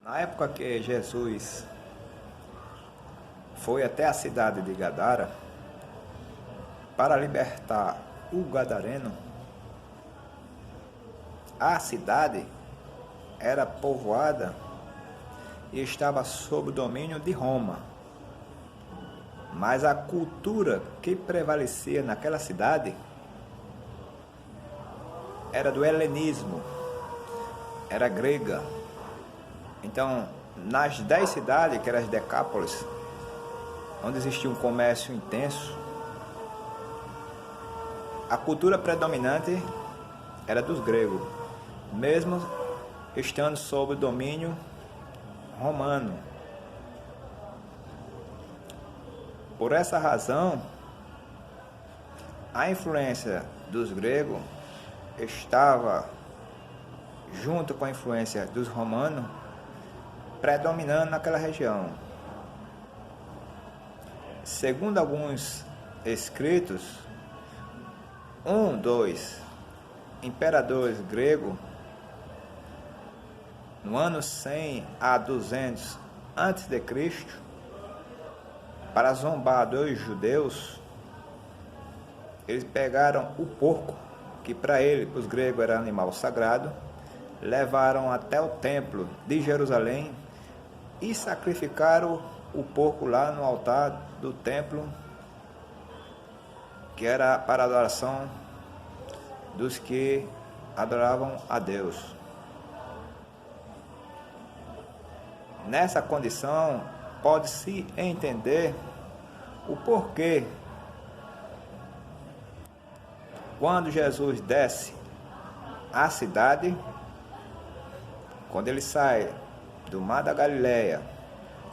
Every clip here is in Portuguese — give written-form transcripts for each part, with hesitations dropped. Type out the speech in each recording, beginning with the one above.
Na época que Jesus foi até a cidade de Gadara para libertar o gadareno, a cidade era povoada e estava sob o domínio de Roma. Mas a cultura que prevalecia naquela cidade era do helenismo, era grega. Então, nas 10 cidades, que eram as Decápolis, onde existia um comércio intenso, a cultura predominante era dos gregos, mesmo estando sob o domínio romano. Por essa razão, a influência dos gregos estava junto com a influência dos romanos predominando naquela região. Segundo alguns escritos, dois imperadores gregos, no ano 100 a 200 a.C., para zombar dos judeus, eles pegaram o porco, que para os gregos era animal sagrado, levaram até o templo de Jerusalém e sacrificaram o porco lá no altar do templo, que era para a adoração dos que adoravam a Deus. Nessa condição, pode-se entender o porquê, quando Jesus desce à cidade, quando ele sai do mar da Galileia,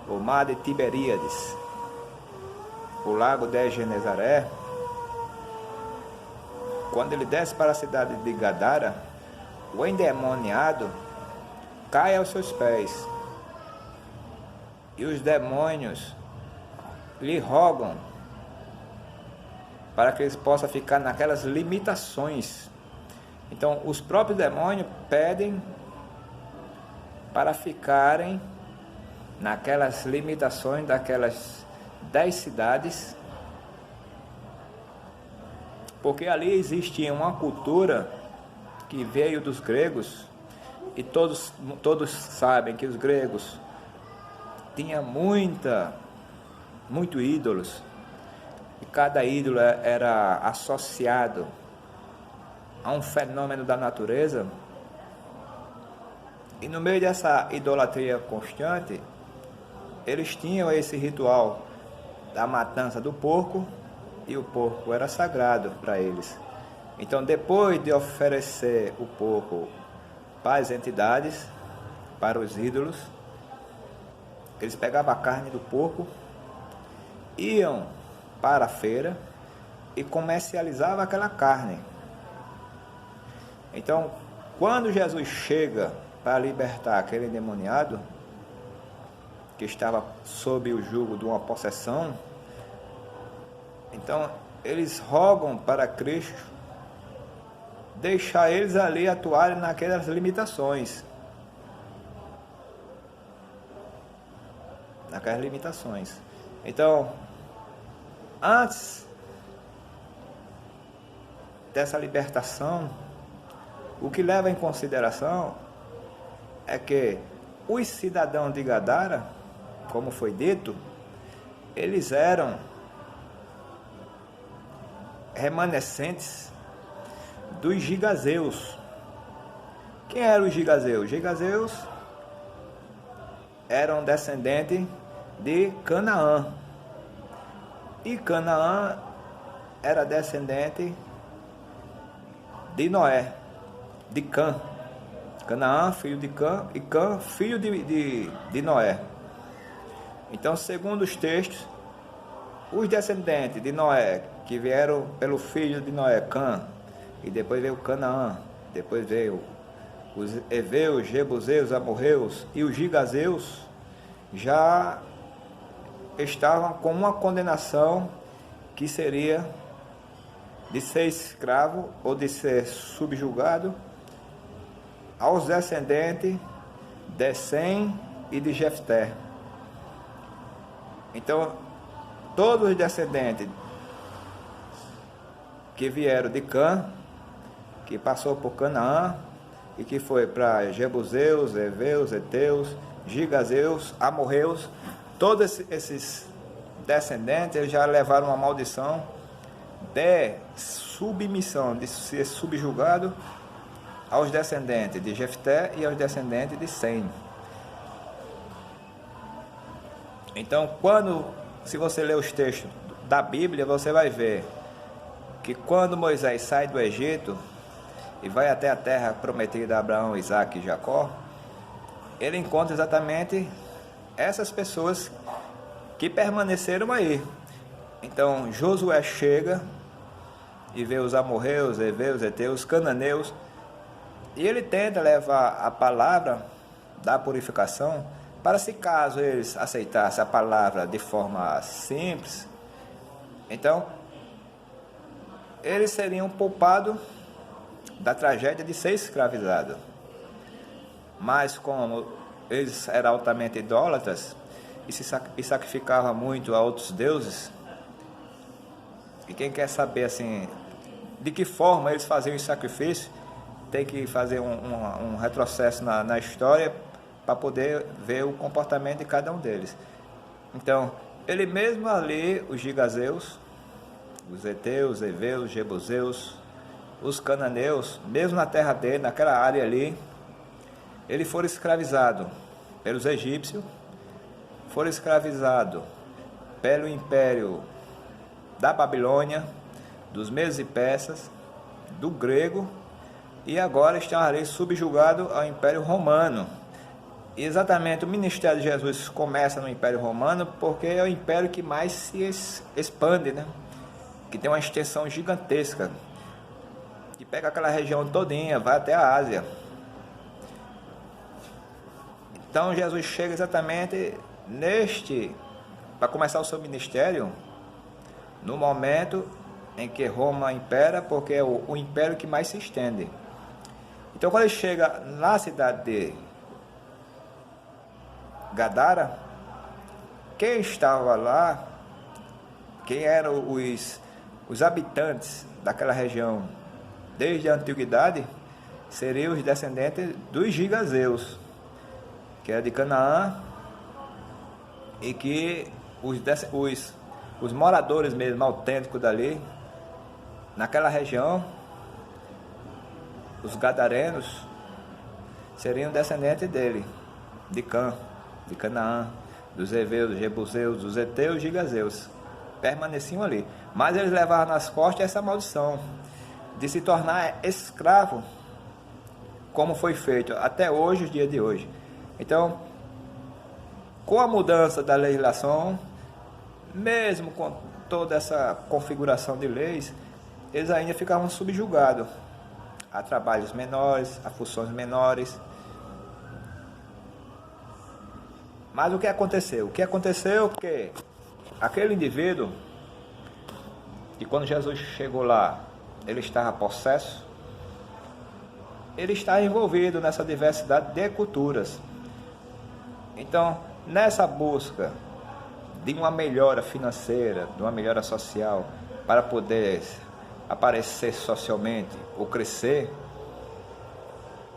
o mar de Tiberíades, o lago de Genezaré, quando ele desce para a cidade de Gadara, o endemoniado cai aos seus pés e os demônios lhe rogam para que eles possam ficar naquelas limitações. Então, os próprios demônios pedem para ficarem naquelas limitações daquelas 10 cidades, porque ali existia uma cultura que veio dos gregos, e todos sabem que os gregos tinham muito ídolos, e cada ídolo era associado a um fenômeno da natureza. E no meio dessa idolatria constante, eles tinham esse ritual da matança do porco, e o porco era sagrado para eles. Então, depois de oferecer o porco para as entidades, para os ídolos, eles pegavam a carne do porco, iam para a feira e comercializavam aquela carne. Então, quando Jesus chega para libertar aquele endemoniado que estava sob o jugo de uma possessão, então eles rogam para Cristo deixar eles ali atuarem naquelas limitações. Então, antes dessa libertação, o que leva em consideração é que os cidadãos de Gadara, como foi dito, eles eram remanescentes dos gigazeus. Quem eram os gigazeus? Os gigazeus eram descendentes de Canaã, e Canaã era descendente de Noé, de Cã. Canaã, filho de Cã, e Cã, filho de Noé. Então, segundo os textos, os descendentes de Noé, que vieram pelo filho de Noé, Cã, e depois veio Canaã, depois veio os heveus, jebuseus, amorreus e os gigazeus, já estavam com uma condenação que seria de ser escravo ou de ser subjugado aos descendentes de Sem e de Jefté. Então, todos os descendentes que vieram de Cã, que passou por Canaã, e que foi para Jebuseus, Eveus, Eteus, Gigazeus, Amorreus, todos esses descendentes eles já levaram uma maldição de submissão, de ser subjugado aos descendentes de Jefté e aos descendentes de Sem. Então, se você ler os textos da Bíblia, você vai ver que quando Moisés sai do Egito e vai até a terra prometida a Abraão, Isaque e Jacó, ele encontra exatamente essas pessoas que permaneceram aí. Então Josué chega e vê os amorreus, heveus, heteus, cananeus, e ele tenta levar a palavra da purificação para, se caso eles aceitassem a palavra de forma simples, então eles seriam poupados da tragédia de ser escravizados. Mas como eles eram altamente idólatras e sacrificavam muito a outros deuses, e quem quer saber assim de que forma eles faziam esse sacrifício, tem que fazer um retrocesso na história para poder ver o comportamento de cada um deles. Então, ele mesmo ali, os gigazeus, os heteus, heveus, jebuseus, os cananeus, mesmo na terra dele, naquela área ali, eles foram escravizados pelos egípcios, foram escravizados pelo império da Babilônia, dos medos e persas, do grego, e agora estão ali subjugados ao império romano. E exatamente o ministério de Jesus começa no império romano porque é o império que mais se expande, né? Que tem uma extensão gigantesca, que pega aquela região todinha, vai até a Ásia. Então Jesus chega exatamente para começar o seu ministério, no momento em que Roma impera, porque é o império que mais se estende. Então quando ele chega na cidade de Gadara, quem estava lá, quem eram os habitantes daquela região desde a antiguidade, seriam os descendentes dos gigazeus, que era de Canaã, e que os moradores mesmo autênticos dali, naquela região, os gadarenos, seriam descendentes dele, de Cã, de Canaã, dos heveus, dos jebuseus, dos heteus e gigazeus, permaneciam ali. Mas eles levaram nas costas essa maldição de se tornar escravo, como foi feito até hoje, os dias de hoje. Então, com a mudança da legislação, mesmo com toda essa configuração de leis, eles ainda ficavam subjugados a trabalhos menores, a funções menores. Mas o que aconteceu? O que aconteceu é que aquele indivíduo, e quando Jesus chegou lá, ele estava possesso, ele está envolvido nessa diversidade de culturas. Então, nessa busca de uma melhora financeira, de uma melhora social, para poder aparecer socialmente ou crescer,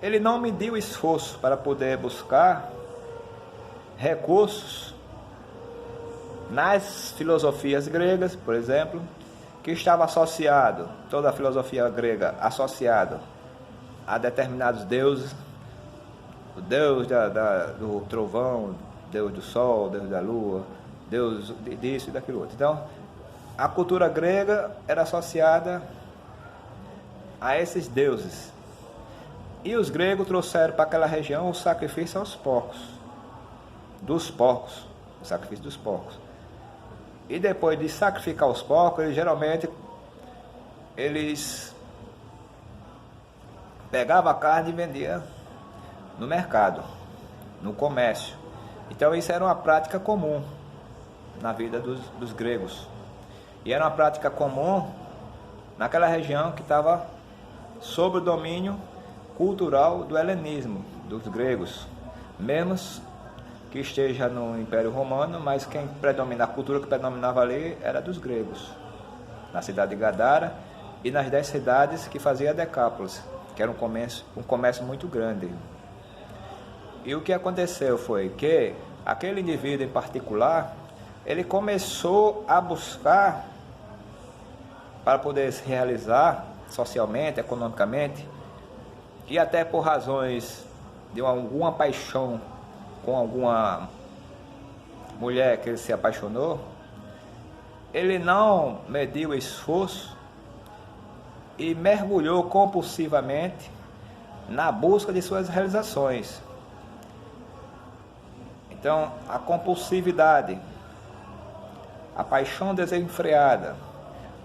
ele não mediu esforço para poder buscar recursos nas filosofias gregas, por exemplo, que estava associado, toda a filosofia grega associada a determinados deuses, o deus do trovão, deus do sol, deus da lua, deus disso e daquilo outro. Então, a cultura grega era associada a esses deuses. E os gregos trouxeram para aquela região o sacrifício aos porcos, o sacrifício dos porcos. E depois de sacrificar os porcos, eles pegavam a carne e vendiam no mercado, no comércio. Então isso era uma prática comum na vida dos gregos. E era uma prática comum naquela região que estava sob o domínio cultural do helenismo, dos gregos. Mesmo que esteja no Império Romano, mas quem predomina, a cultura que predominava ali era dos gregos, na cidade de Gadara e nas 10 cidades que fazia a Decápolis, que era um comércio muito grande. E o que aconteceu foi que aquele indivíduo em particular, ele começou a buscar, para poder se realizar socialmente, economicamente, e até por razões de alguma paixão com alguma mulher que ele se apaixonou, ele não mediu esforço e mergulhou compulsivamente na busca de suas realizações. Então, a compulsividade, a paixão desenfreada,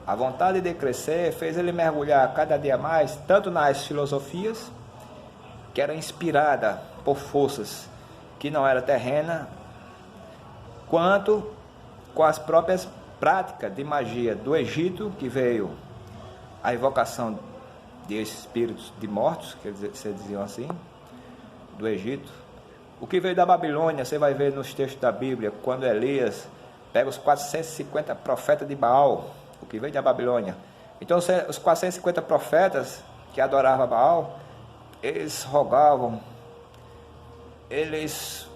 a vontade de crescer fez ele mergulhar cada dia mais, tanto nas filosofias, que era inspirada por forças que não era terrena, quanto com as próprias práticas de magia do Egito, que veio a invocação de espíritos de mortos, que eles diziam assim, do Egito. O que veio da Babilônia, você vai ver nos textos da Bíblia, quando Elias pega os 450 profetas de Baal, o que veio da Babilônia. Então, os 450 profetas que adoravam Baal, eles rogavam, eles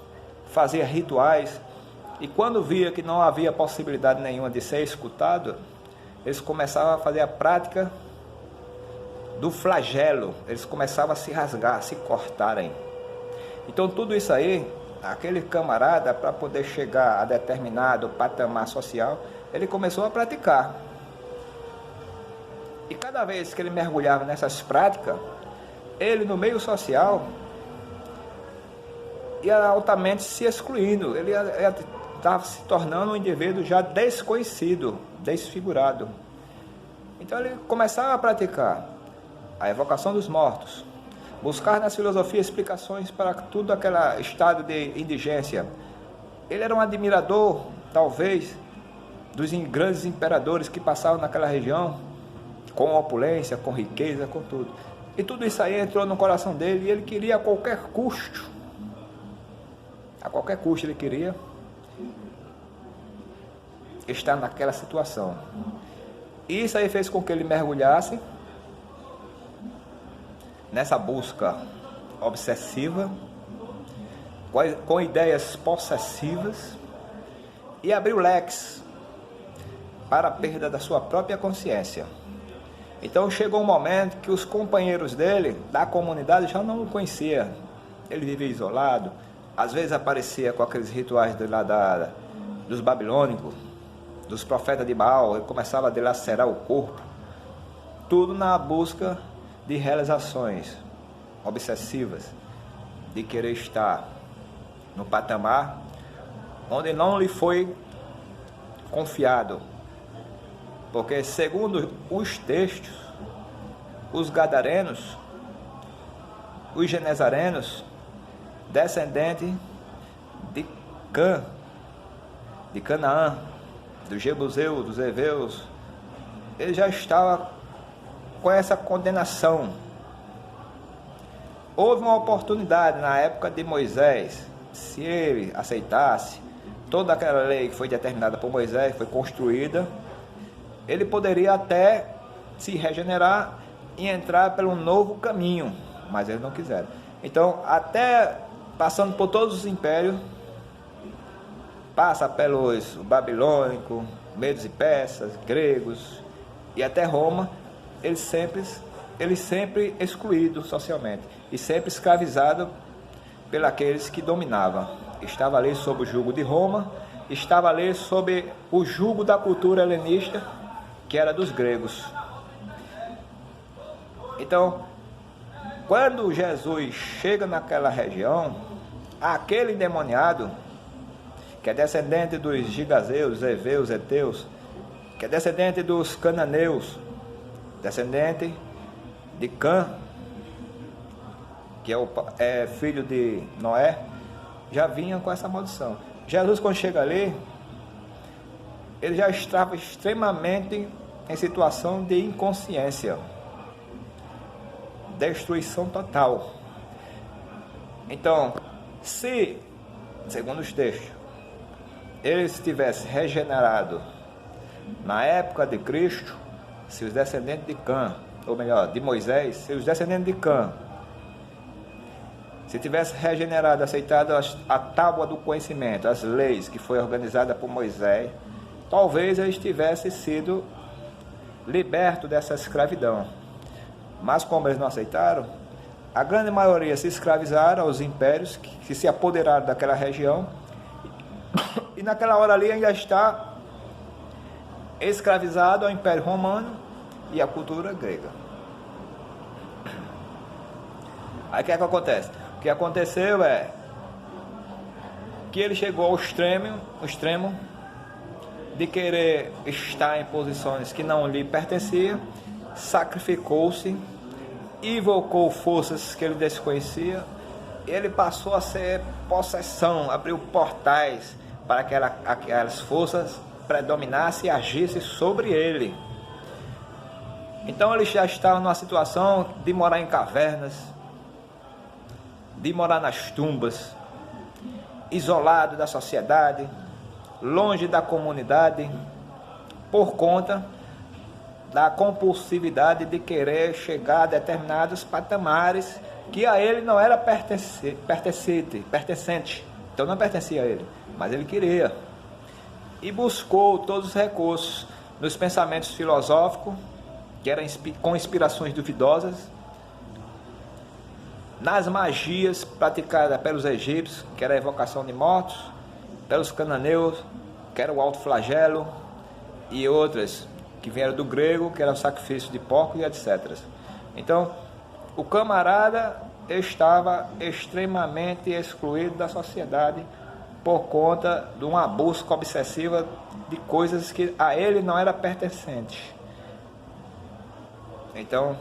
faziam rituais, e quando via que não havia possibilidade nenhuma de ser escutado, eles começavam a fazer a prática do flagelo, eles começavam a se rasgar, a se cortarem. Então tudo isso aí, aquele camarada, para poder chegar a determinado patamar social, ele começou a praticar. E cada vez que ele mergulhava nessas práticas, ele no meio social ia altamente se excluindo, ele estava se tornando um indivíduo já desconhecido, desfigurado. Então ele começava a praticar a evocação dos mortos, buscar nas filosofias explicações para tudo aquele estado de indigência. Ele era um admirador, talvez, dos grandes imperadores que passavam naquela região, com opulência, com riqueza, com tudo. E tudo isso aí entrou no coração dele, e ele queria a qualquer custo ele queria estar naquela situação. E isso aí fez com que ele mergulhasse nessa busca obsessiva, com ideias possessivas, e abriu leques para a perda da sua própria consciência. Então chegou um momento que os companheiros dele, da comunidade, já não o conheciam. Ele vivia isolado, às vezes aparecia com aqueles rituais dos babilônicos, dos profetas de Baal, ele começava a dilacerar o corpo, tudo na busca de realizações obsessivas, de querer estar no patamar onde não lhe foi confiado, porque segundo os textos, os gadarenos, os genezarenos, descendentes de Canaã, dos Jebuseus, dos Heveus, ele já estava com essa condenação. Houve uma oportunidade na época de Moisés, se ele aceitasse toda aquela lei que foi determinada por Moisés, foi construída, ele poderia até se regenerar e entrar pelo novo caminho, mas eles não quiseram. Então, até passando por todos os impérios, passa pelos babilônicos, medos e persas, gregos e até Roma, ele sempre excluído socialmente e sempre escravizado pelos que dominavam. Estava ali sob o jugo de Roma, estava ali sob o jugo da cultura helenista, que era dos gregos. Então, quando Jesus chega naquela região, aquele endemoniado, que é descendente dos gigazeus, heveus, heteus, que é descendente dos cananeus, descendente de Cã, que é filho de Noé, já vinha com essa maldição. Jesus, quando chega ali, ele já estava extremamente em situação de inconsciência, destruição total. Então, se segundo os textos, ele se tivesse regenerado na época de Cristo, se os descendentes de Cã, ou melhor, de Moisés, se os descendentes de Cã, se tivesse regenerado, aceitado a tábua do conhecimento, as leis que foi organizada por Moisés, talvez eles tivessem sido libertos dessa escravidão. Mas como eles não aceitaram, a grande maioria se escravizaram aos impérios que se apoderaram daquela região, e naquela hora ali ainda está escravizado ao Império Romano e à cultura grega. Aí o que é que acontece? O que aconteceu é que ele chegou ao extremo de querer estar em posições que não lhe pertenciam, sacrificou-se, invocou forças que ele desconhecia, ele passou a ser possessão, abriu portais para que aquelas forças predominassem e agissem sobre ele. Então ele já estava numa situação de morar em cavernas, de morar nas tumbas, isolado da sociedade, longe da comunidade, por conta da compulsividade de querer chegar a determinados patamares que a ele não era pertencente, então não pertencia a ele, mas ele queria. E buscou todos os recursos nos pensamentos filosóficos, que eram com inspirações duvidosas, nas magias praticadas pelos egípcios, que era a evocação de mortos, pelos cananeus, que era o alto flagelo, e outras que vieram do grego, que era o sacrifício de porco e etc. Então, o camarada estava extremamente excluído da sociedade por conta de uma busca obsessiva de coisas que a ele não era pertencente. Então,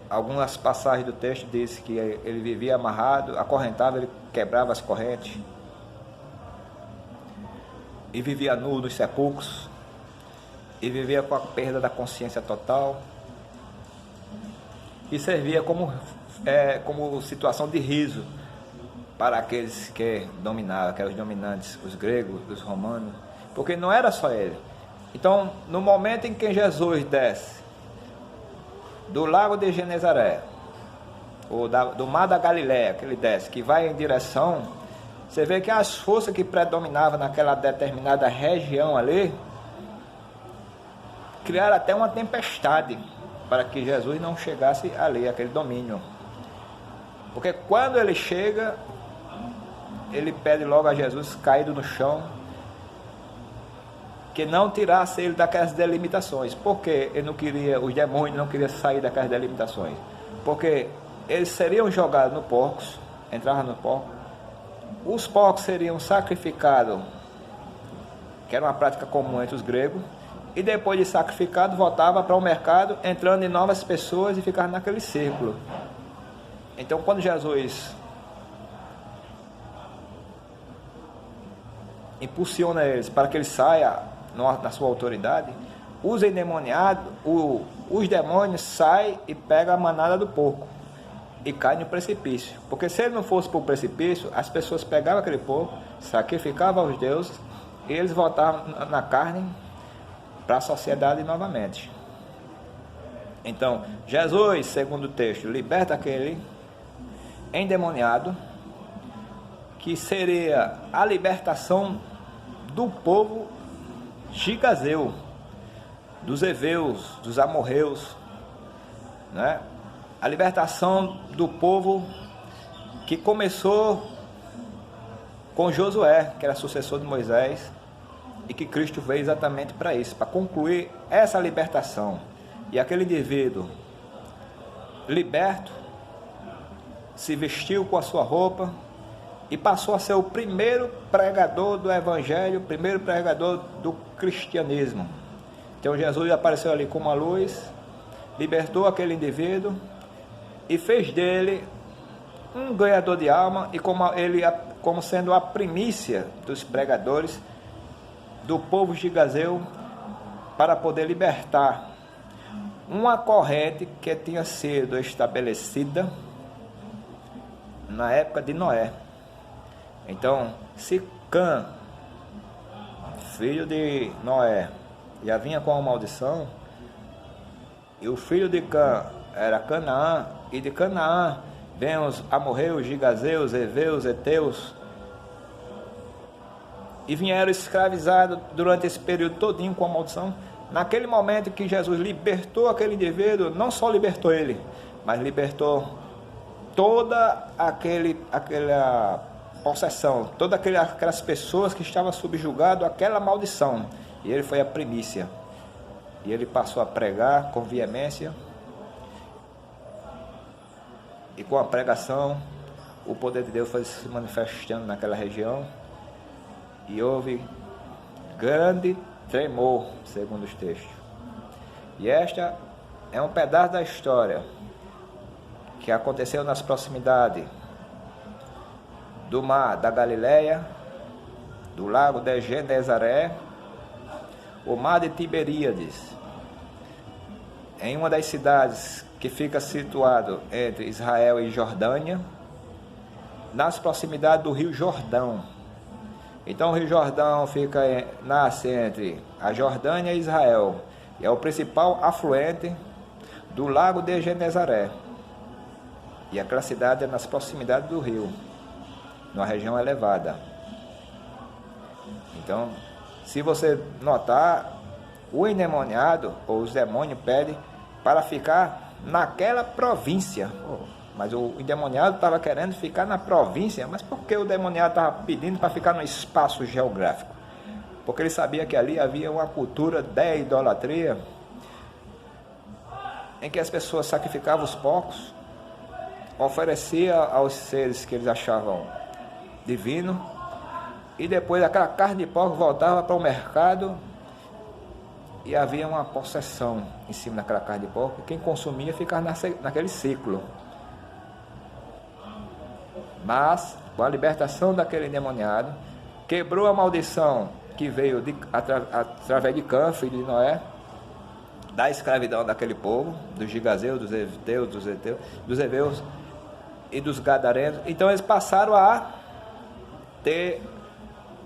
algumas passagens do texto dizem que ele vivia amarrado, acorrentado, ele quebrava as correntes e vivia nu nos sepulcros, e vivia com a perda da consciência total, e servia como situação de riso para aqueles que dominavam, que eram os dominantes, os gregos, os romanos, porque não era só ele. Então, no momento em que Jesus desce do lago de Genezaré, ou do mar da Galileia, que ele desce, que vai em direção, você vê que as forças que predominavam naquela determinada região ali, criaram até uma tempestade para que Jesus não chegasse ali, aquele domínio. Porque quando ele chega, ele pede logo a Jesus, caído no chão, que não tirasse ele daquelas delimitações. Porque ele não queria, os demônios não queriam sair daquelas delimitações. Porque eles seriam jogados no porcos, entravam no porco, os porcos seriam sacrificados, que era uma prática comum entre os gregos, e depois de sacrificado voltava para o mercado, entrando em novas pessoas e ficava naquele círculo. Então, quando Jesus impulsiona eles para que ele saia na sua autoridade, os endemoniados, os demônios saem e pegam a manada do porco e caem no precipício. Porque se ele não fosse para o precipício, as pessoas pegavam aquele porco, sacrificavam aos deuses e eles voltavam na carne para a sociedade novamente. Então, Jesus, segundo o texto, liberta aquele endemoniado, que seria a libertação do povo gigazeu, dos heveus, dos amorreus, né? A libertação do povo que começou com Josué, que era sucessor de Moisés, e que Cristo veio exatamente para isso, para concluir essa libertação. E aquele indivíduo liberto se vestiu com a sua roupa e passou a ser o primeiro pregador do evangelho, o primeiro pregador do cristianismo. Então Jesus apareceu ali com uma luz, libertou aquele indivíduo e fez dele um ganhador de alma, e como sendo a primícia dos pregadores do povo gigazeu, para poder libertar uma corrente que tinha sido estabelecida na época de Noé. Então, se Cã, filho de Noé, já vinha com a maldição, e o filho de Cã era Canaã, e de Canaã vêm os amorreus, gigazeus, heveus, heteus, e vieram escravizados durante esse período todinho com a maldição. Naquele momento que Jesus libertou aquele indivíduo, não só libertou ele, mas libertou toda aquela possessão, todas aquelas pessoas que estavam subjugadas àquela maldição. E ele foi a primícia. E ele passou a pregar com veemência. E com a pregação, o poder de Deus foi se manifestando naquela região. E houve grande tremor, segundo os textos. E esta é um pedaço da história que aconteceu nas proximidades do mar da Galileia, do lago de Genezaré, o mar de Tiberíades, em uma das cidades que fica situado entre Israel e Jordânia, nas proximidades do rio Jordão. Então o rio Jordão nasce entre a Jordânia e Israel, e é o principal afluente do lago de Genezaré. E aquela cidade é nas proximidades do rio, numa região elevada. Então, se você notar, o endemoniado ou os demônios pedem para ficar naquela província. Mas o endemoniado estava querendo ficar na província. Mas por que o endemoniado estava pedindo para ficar no espaço geográfico? Porque ele sabia que ali havia uma cultura de idolatria, em que as pessoas sacrificavam os porcos, ofereciam aos seres que eles achavam divino, e depois aquela carne de porco voltava para o mercado e havia uma possessão em cima daquela carne de porco. Quem consumia ficava naquele ciclo. Mas com a libertação daquele endemoniado, quebrou a maldição que veio através de Cã, filho de Noé, da escravidão daquele povo, dos gigazeus, dos heteus, dos heveus e dos gadarenos. Então eles passaram a ter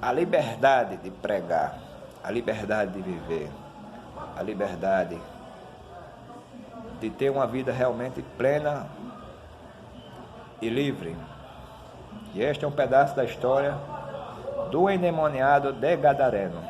a liberdade de pregar, a liberdade de viver, a liberdade de ter uma vida realmente plena e livre. E este é um pedaço da história do endemoniado de Gadareno.